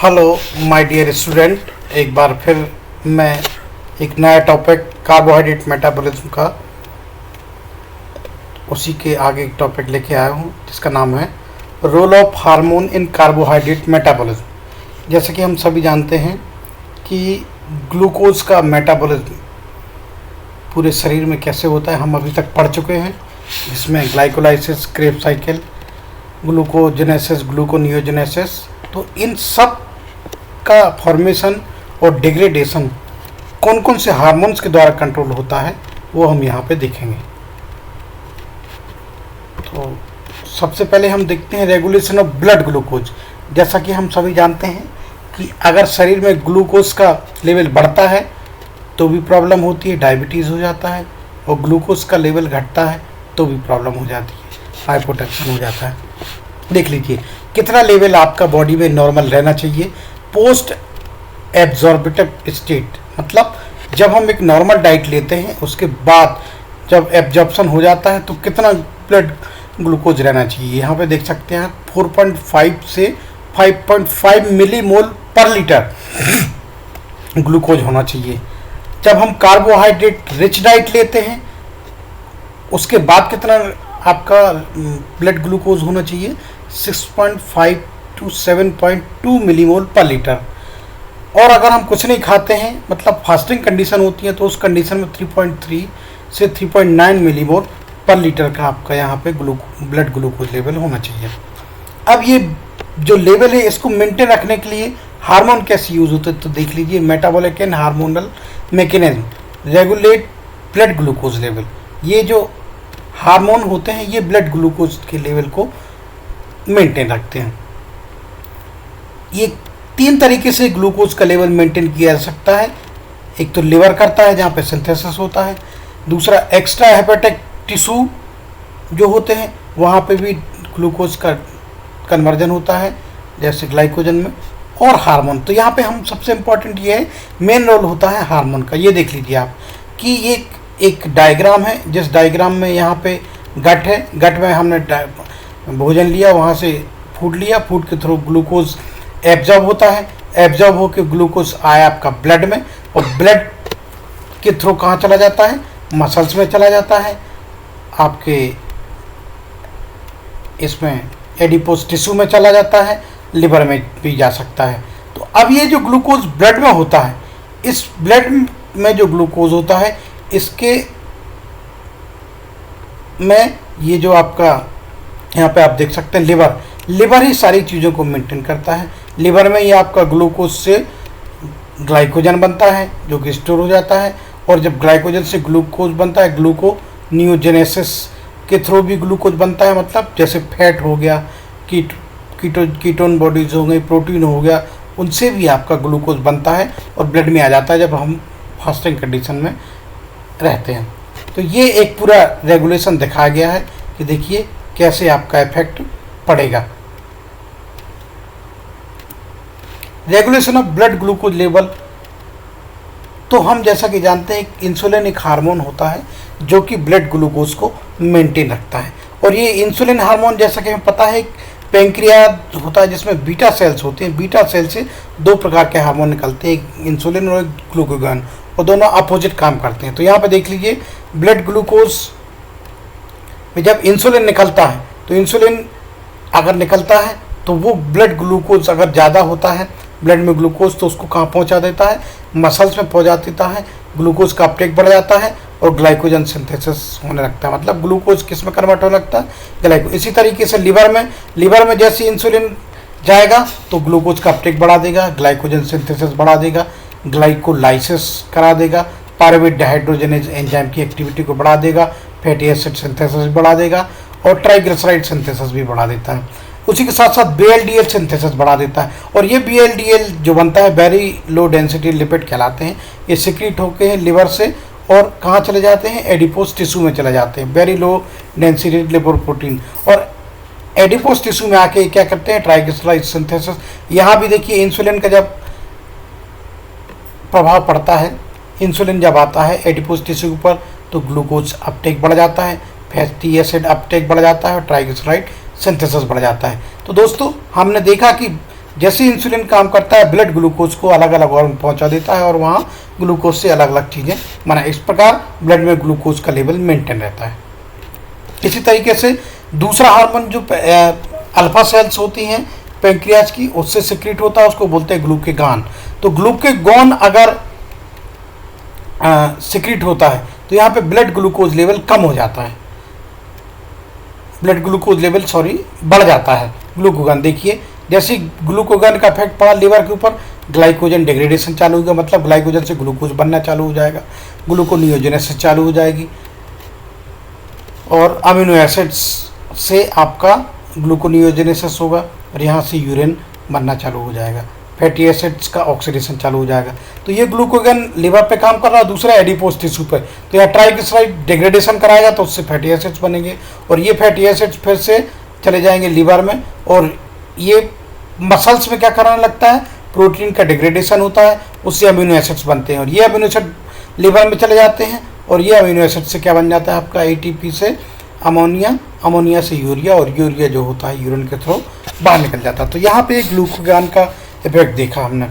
Hello my dear student, एक बार फिर मैं एक नया टॉपिक कार्बोहाइड्रेट मेटाबॉलिज्म का उसी के आगे एक टॉपिक लेके आया हूँ जिसका नाम है role of hormone in carbohydrate metabolism. जैसे कि हम सभी जानते हैं कि ग्लूकोज का मेटाबॉलिज्म पूरे शरीर में कैसे होता है हम अभी तक पढ़ चुके हैं, जिसमें glycolysis, Krebs cycle, glucogenesis, gluconeogenesis. तो इन सब का फॉर्मेशन और डिग्रेडेशन कौन कौन से हार्मोन्स के द्वारा कंट्रोल होता है वो हम यहाँ पे देखेंगे। तो सबसे पहले हम देखते हैं रेगुलेशन ऑफ ब्लड ग्लूकोज। जैसा कि हम सभी जानते हैं कि अगर शरीर में ग्लूकोज का लेवल बढ़ता है तो भी प्रॉब्लम होती है, डायबिटीज़ हो जाता है, और ग्लूकोज का लेवल घटता है तो भी प्रॉब्लम हो जाती है, हाइपोटेंशन हो जाता है। देख लीजिए कितना लेवल आपका बॉडी में नॉर्मल रहना चाहिए पोस्ट एब्जॉर्बिटिव स्टेट, मतलब जब हम एक नॉर्मल डाइट लेते हैं उसके बाद जब एब्जॉर्प्शन हो जाता है तो कितना ब्लड ग्लूकोज रहना चाहिए। यहाँ पे देख सकते हैं 4.5 से 5.5 मिलीमोल पर लीटर ग्लूकोज होना चाहिए। जब हम कार्बोहाइड्रेट रिच डाइट लेते हैं उसके बाद कितना आपका ब्लड ग्लूकोज होना चाहिए, 6.5 टू 7.2 मिलीमोल पर लीटर। और अगर हम कुछ नहीं खाते हैं, मतलब फास्टिंग कंडीशन होती है, तो उस कंडीशन में 3.3 से 3.9 मिलीमोल पर लीटर का आपका यहाँ पे ब्लड ग्लूकोज लेवल होना चाहिए। अब ये जो लेवल है इसको मेंटेन रखने के लिए हार्मोन कैसे यूज होते हैं तो देख लीजिए। Metabolic and hormonal mechanism regulate blood glucose level. ये जो हार्मोन होते हैं ये ब्लड ग्लूकोज के लेवल को मेंटेन रखते हैं। ये 3 तरीके से ग्लूकोज का लेवल मेंटेन किया जा सकता है। एक तो लिवर करता है जहाँ पे सिंथेसिस होता है, दूसरा एक्स्ट्रा हेपेटिक टिश्यू जो होते हैं वहाँ पे भी ग्लूकोज का कन्वर्जन होता है जैसे ग्लाइकोजन में, और हार्मोन। तो यहाँ पे हम सबसे इम्पोर्टेंट ये है मेन रोल होता है हार्मोन का। ये देख लीजिए आप कि ये एक डायग्राम है, जिस डायग्राम में यहाँ पे गट है, गट में हमने भोजन लिया, वहाँ से फूड लिया, फूड के थ्रू ग्लूकोज एब्जॉर्ब होता है, एब्जॉर्ब होकर ग्लूकोज आया आपका ब्लड में, और ब्लड के थ्रू कहाँ चला जाता है, मसल्स में चला जाता है, आपके इसमें एडिपोज टिश्यू में चला जाता है, लिवर में भी जा सकता है। तो अब ये जो ग्लूकोज ब्लड में होता है, इस ब्लड में जो ग्लूकोज होता है इसके में ये जो आपका यहाँ पे आप देख सकते हैं लिवर ही सारी चीज़ों को मेंटेन करता है। लिवर में ये आपका ग्लूकोज से ग्लाइकोजन बनता है जो कि स्टोर हो जाता है, और जब ग्लाइकोजन से ग्लूकोज बनता है ग्लूकोनियोजेनेसिस के थ्रू भी ग्लूकोज बनता है, मतलब जैसे फैट हो गया, कीटोन बॉडीज हो गई, प्रोटीन हो गया, उनसे भी आपका ग्लूकोज बनता है और ब्लड में आ जाता है जब हम फास्टिंग कंडीशन में रहते हैं। तो ये एक पूरा रेगुलेशन दिखाया गया है कि देखिए कैसे आपका इफेक्ट पड़ेगा। Regulation of blood glucose level, तो हम जैसा कि जानते हैं इंसुलिन एक हार्मोन होता है जो कि ब्लड ग्लूकोज को मेंटेन रखता है। और ये इंसुलिन हार्मोन जैसा कि हमें पता है पैंक्रियाज होता है जिसमें बीटा सेल्स होते हैं। बीटा सेल से 2 प्रकार के हार्मोन निकलते हैं, एक इंसुलिन और एक ग्लूकागॉन, और दोनों अपोजिट काम करते हैं। तो यहाँ पे देख लीजिए ब्लड ग्लूकोज में जब इंसुलिन निकलता है तो इंसुलिन अगर निकलता है तो वो ब्लड ग्लूकोज अगर ज़्यादा होता है ब्लड में ग्लूकोज तो उसको कहाँ पहुँचा देता है, मसल्स में पहुँचा देता है, ग्लूकोज का अपटेक बढ़ जाता है और ग्लाइकोजन सिंथेसिस होने लगता है, मतलब ग्लूकोज किस में कन्वर्ट होने लगता है, ग्लाइकोज। इसी तरीके से लिवर में जैसे इंसुलिन जाएगा तो ग्लूकोज का अपटेक बढ़ा देगा, ग्लाइकोजन सिंथेसिस बढ़ा देगा, ग्लाइकोलाइसिस करा देगा, पायरुवेट डिहाइड्रोजनेज एंजाइम की एक्टिविटी को बढ़ा देगा, फैटी एसिड सिंथेसिस बढ़ा देगा, और ट्राइग्लिसराइड सिंथेसिस भी बढ़ा देता है। उसी के साथ साथ बीएलडीएल सिंथेसिस बढ़ा देता है, और ये बीएलडीएल जो बनता है वेरी लो डेंसिटी लिपिड कहलाते हैं। ये सिक्रीट होके हैं लिवर से और कहाँ चले जाते हैं, एडिपोज टिश्यू में चले जाते हैं, वेरी लो डेंसिटी लिपोप्रोटीन, और एडिपोज टिश्यू में आके क्या करते हैं, ट्राइग्लिसराइड सिंथेसिस। यहाँ भी देखिए इंसुलिन का जब प्रभाव पड़ता है, इंसुलिन जब आता है एडिपोज टिश्यू पर तो ग्लूकोज अपटेक बढ़ जाता है, फैटी एसिड अपटेक बढ़ जाता है और ट्राइग्लिसराइड सिंथेसिस बढ़ जाता है। तो दोस्तों हमने देखा कि जैसे इंसुलिन काम करता है ब्लड ग्लूकोज को अलग अलग ऑर्गन पहुंचा देता है और वहाँ ग्लूकोज से अलग अलग चीज़ें बना, इस प्रकार ब्लड में ग्लूकोज का लेवल मेंटेन रहता है। इसी तरीके से दूसरा हार्मोन जो अल्फा सेल्स होती हैं पेंक्रियाज की, उससे सिक्रीट होता है, उसको बोलते हैं ग्लूकेगॉन। तो ग्लूकेगॉन अगर सिक्रीट होता है तो यहाँ पे ब्लड ग्लूकोज लेवल कम हो जाता है, ब्लड ग्लूकोज लेवल बढ़ जाता है। ग्लूकोगॉन देखिए, जैसे ग्लूकोगॉन का इफेक्ट पड़ा लीवर के ऊपर, ग्लाइकोजन डिग्रेडेशन चालू होगा, मतलब ग्लाइकोजन से ग्लूकोज बनना चालू हो जाएगा, ग्लूकोनियोजेनेसिस चालू हो जाएगी और अमीनो एसिड्स से आपका ग्लूकोनियोजेनेसिस होगा और यहाँ से यूरिन बनना चालू हो जाएगा, फैटी एसिड्स का ऑक्सीडेशन चालू हो जाएगा। तो ये ग्लूकोगॉन लिवर पे काम कर रहा है, दूसरा एडिपोज टिश्यू पे, तो यहाँ ट्राइग्लिसराइड डिग्रेडेशन कराएगा तो उससे फैटी एसिड्स बनेंगे और ये फैटी एसिड्स फिर से चले जाएंगे लिवर में और ये मसल्स में क्या कराने लगता है, प्रोटीन का डिग्रेडेशन होता है, उससे अमीनो एसिड्स बनते हैं और ये अमीनो एसिड लिवर में चले जाते हैं और ये अमीनो एसिड से क्या बन जाता है आपका एटीपी से अमोनिया, अमोनिया से यूरिया और यूरिया जो होता है यूरिन के थ्रू बाहर निकल जाता है। तो यहाँ पे ग्लूकोगॉन का इफेक्ट देखा हमने।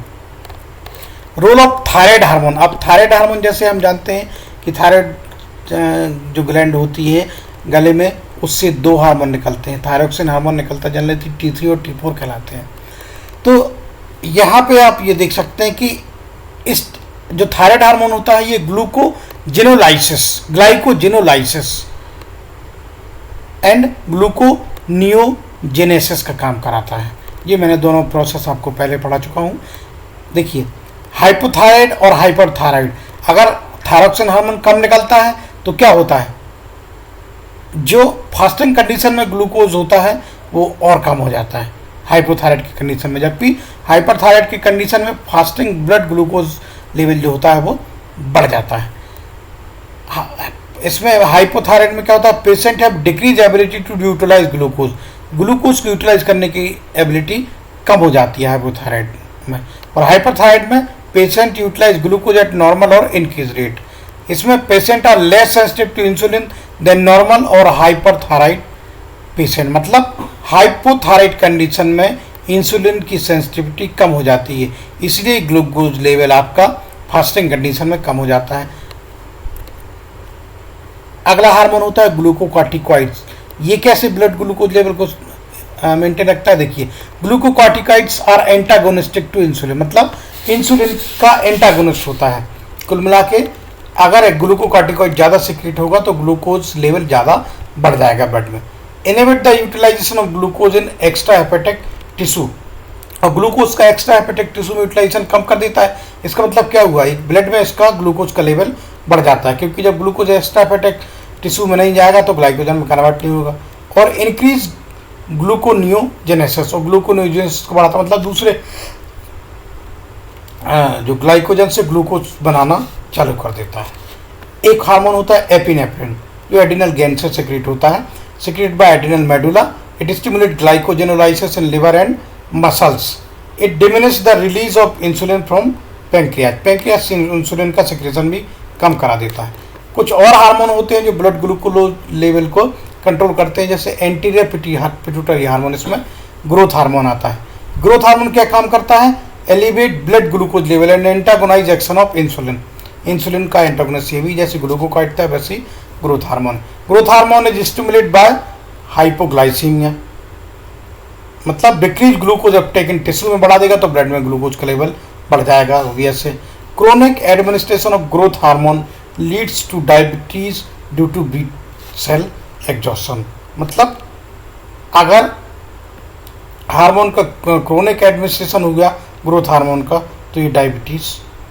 Role of thyroid hormone. अब थायराइड हार्मोन जैसे हम जानते हैं कि थायराइड जो ग्लैंड होती है गले में, उससे दो हार्मोन निकलते हैं, थायरोक्सिन हार्मोन निकलता है, जनरली T3 और T4 कहलाते हैं। तो यहाँ पे आप ये देख सकते हैं कि इस जो थायराइड हार्मोन होता है ये ग्लाइकोजेनोलाइसिस एंड ग्लूकोनियोजेनेसिस का काम कराता है। ये मैंने दोनों प्रोसेस आपको पहले पढ़ा चुका हूँ। देखिए, हाइपोथायराइड और हाइपरथायराइड, अगर थायरोक्सिन हार्मोन कम निकलता है तो क्या होता है, जो फास्टिंग कंडीशन में ग्लूकोज होता है वो और कम हो जाता है हाइपोथायराइड की कंडीशन में, जबकि हाइपरथायराइड की कंडीशन में फास्टिंग ब्लड ग्लूकोज लेवल जो होता है वो बढ़ जाता है। इसमें हाइपोथायराइड में क्या होता है, patient have decrease ability to utilize glucose, glucose को यूटिलाइज करने की एबिलिटी कम हो जाती है हाइपोथायराइड में, और हाइपरथायराइड में patient utilize glucose at normal और इंक्रीज रेट। इसमें patient are less sensitive to insulin than normal और हाइपरथायराइड पेशेंट, मतलब हाइपोथायराइड कंडीशन में इंसुलिन की सेंसिटिविटी कम हो जाती है, इसलिए ग्लूकोज लेवल आपका फास्टिंग कंडीशन में कम हो जाता है। अगला हार्मोन होता है ग्लूकोकॉर्टिकॉइड्स। ये कैसे ब्लड ग्लूकोज लेवल को मेंटेन रखता है, देखिए, glucocorticoids are antagonistic to insulin, मतलब इंसुलिन का एंटागोनिस्ट होता है। कुल मिला के अगर एक ग्लूकोकॉर्टिकॉइड ज़्यादा सिक्रीट होगा तो ग्लूकोज लेवल ज़्यादा बढ़ जाएगा ब्लड में। Inhibit the utilization of glucose in extra hepatic tissue, और ग्लूकोज का एक्स्ट्रा हेपेटिक टिश्यू में यूटिलाइजेशन कम कर देता है। इसका मतलब क्या हुआ, एक ब्लड में इसका ग्लूकोज का लेवल बढ़ जाता है, क्योंकि जब ग्लूकोज एक्स्ट्रा हेपेटिक टिश्यू में नहीं जाएगा तो ग्लाइकोजन में कन्वर्ट नहीं होगा। और इंक्रीज ग्लूकोनियोजेनेसिस, और ग्लूकोनियोजेनेसिस को बढ़ाता मतलब दूसरे जो ग्लाइकोजन से ग्लूकोज बनाना चालू कर देता है। एक हार्मोन होता है एपिनेफ्रिन, जो एडिनल ग्लैंड से सिक्रीट होता है, secrete by adrenal medulla. It stimulate glycogenolysis in liver and muscles. It diminish the release of insulin from pancreas, pancreas से इंसुलिन का सिक्रेशन भी कम करा देता है। कुछ और हार्मोन होते हैं जो ब्लड ग्लूकोज लेवल को कंट्रोल करते हैं, जैसे एंटीरियर पिट्यूटरी हार्मोन, इसमें ग्रोथ हार्मोन आता है। ग्रोथ हार्मोन क्या काम करता है, elevate blood glucose level and antagonise action of insulin, insulin का एंटागोनिस्ट। ये भी जैसे ग्लूकोकार्ड था वैसे ही growth hormone. Growth hormone is stimulate by hypoglycaemia, मतलब decrease glucose uptake in tissue में बढ़ा देगा तो ब्लड में ग्लूकोज का लेवल बढ़ जाएगा वैसे। Chronic administration of growth hormone leads to diabetes due to B cell exhaustion, मतलब अगर हार्मोन का क्रोनिक एडमिनिस्ट्रेशन हो गया ग्रोथ हार्मोन का तो ये डायबिटीज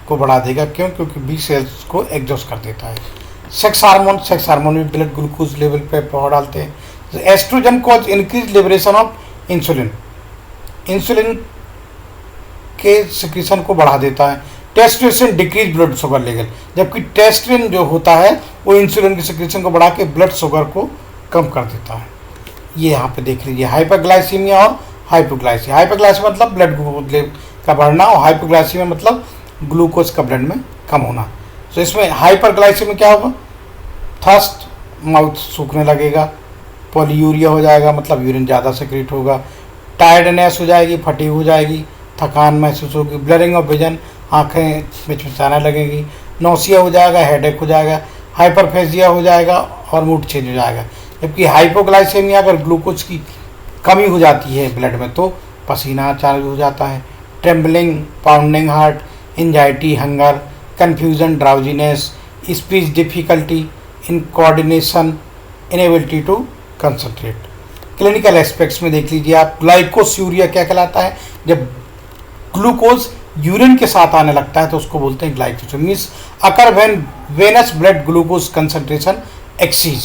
को बढ़ा देगा। क्यों, क्योंकि बी सेल्स को एग्जॉस्ट कर देता है। सेक्स हार्मोन भी ब्लड ग्लूकोज लेवल पे प्रभाव डालते हैं। Estrogen cause increase liberation of insulin, insulin के सिक्रीशन को बढ़ा देता है। Testosterone decrease blood sugar level, जबकि टेस्टोस्टेरोन जो होता है वो इंसुलिन की सिक्रीशन को बढ़ा के ब्लड शुगर को कम कर देता है। ये यहाँ पे देख लीजिए, हाइपरग्लाइसीमिया और हाइपोग्लाइसीमिया। हाइपरग्लाइसीमिया मतलब ब्लड ग्लूकोज लेवल का बढ़ना और हाइपोग्लाइसीमिया मतलब ग्लूकोज का ब्लड में कम होना। तो इसमें हाइपरग्लाइसीमिया क्या होगा, थर्स्ट, माउथ सूखने लगेगा, पॉलीयूरिया हो जाएगा, मतलब यूरिन ज़्यादा सेक्रेट होगा, टायर्डनेस हो जाएगी, फटीग हो जाएगी, थकान महसूस होगी, ब्लरिंग ऑफ विजन, आँखें मिचमिचाने लगेगी, नौसिया हो जाएगा, हेडेक हो जाएगा, हाइपरफेजिया हो जाएगा और मूड चेंज हो जाएगा। जबकि हाइपोग्लाइसेमिया, अगर ग्लूकोज की कमी हो जाती है ब्लड में तो पसीना चालू हो जाता है, trembling, pounding heart, anxiety, hunger, confusion, drowsiness, speech difficulty in coordination, inability to concentrate. Clinical aspects में देख लीजिए आप, ग्लाइकोस्यूरिया क्या कहलाता है? जब ग्लूकोज यूरिन के साथ आने लगता है तो उसको बोलते हैं glycosuria. Means occur when venous blood glucose concentration exceeds,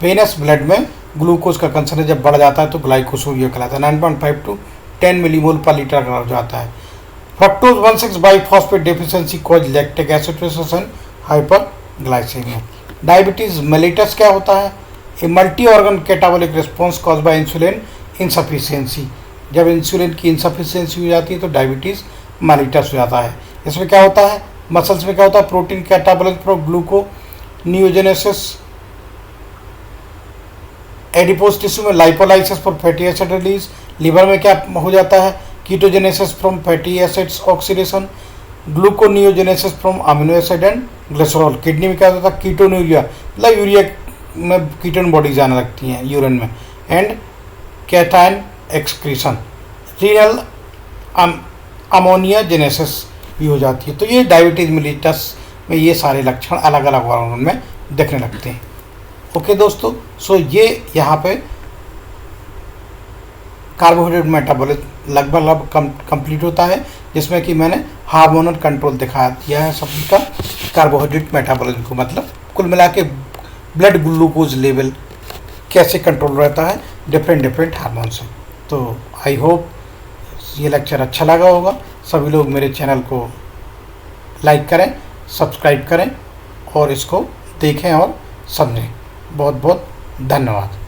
venous blood में ग्लूकोज का कंसंट्रेशन जब बढ़ जाता है तो ग्लाइकोस्यूरिया कहलाता है। 9.5 टू 10 मिलीमोल पर लीटर हो जाता है। Fructose 1,6 biphosphate deficiency cause lactic acidosis and hyperglycaemia. Diabetes mellitus क्या होता है? A multi organ catabolic response cause by insulin insufficiency. जब इंसुलिन की इनसफिशियंसी हो जाती है तो डायबिटीज मेलिटस हो जाता है। इसमें क्या होता है? मसल्स में क्या होता है? Protein catabolic for gluconeogenesis, adipose tissue में lipolysis for fatty acid release, liver में क्या हो जाता है? Ketogenesis from fatty acids oxidation, gluconeogenesis from amino acid and glycerol. Kidney में क्या होता है? कीटोन्यूरिया, मतलब यूरिया में कीटोन बॉडीज आने लगती हैं यूरिन में, and cation excretion. Renal ammonia genesis भी हो जाती है। तो ये डायबिटीज मेलिटस में ये सारे लक्षण अलग अलग ऑर्गन में दिखने लगते हैं। ओके दोस्तों, सो ये यहाँ पे कार्बोहाइड्रेट मेटाबॉलिज्म लगभग कंप्लीट होता है, जिसमें कि मैंने हार्मोनल कंट्रोल दिखा दिया है सभी का कार्बोहाइड्रेट मेटाबॉलिज्म को। मतलब कुल मिला के ब्लड ग्लूकोज लेवल कैसे कंट्रोल रहता है डिफरेंट हार्मोन से। तो आई होप ये लेक्चर अच्छा लगा होगा। सभी लोग मेरे चैनल को लाइक करें, सब्सक्राइब करें और इसको देखें और समझें। बहुत बहुत धन्यवाद।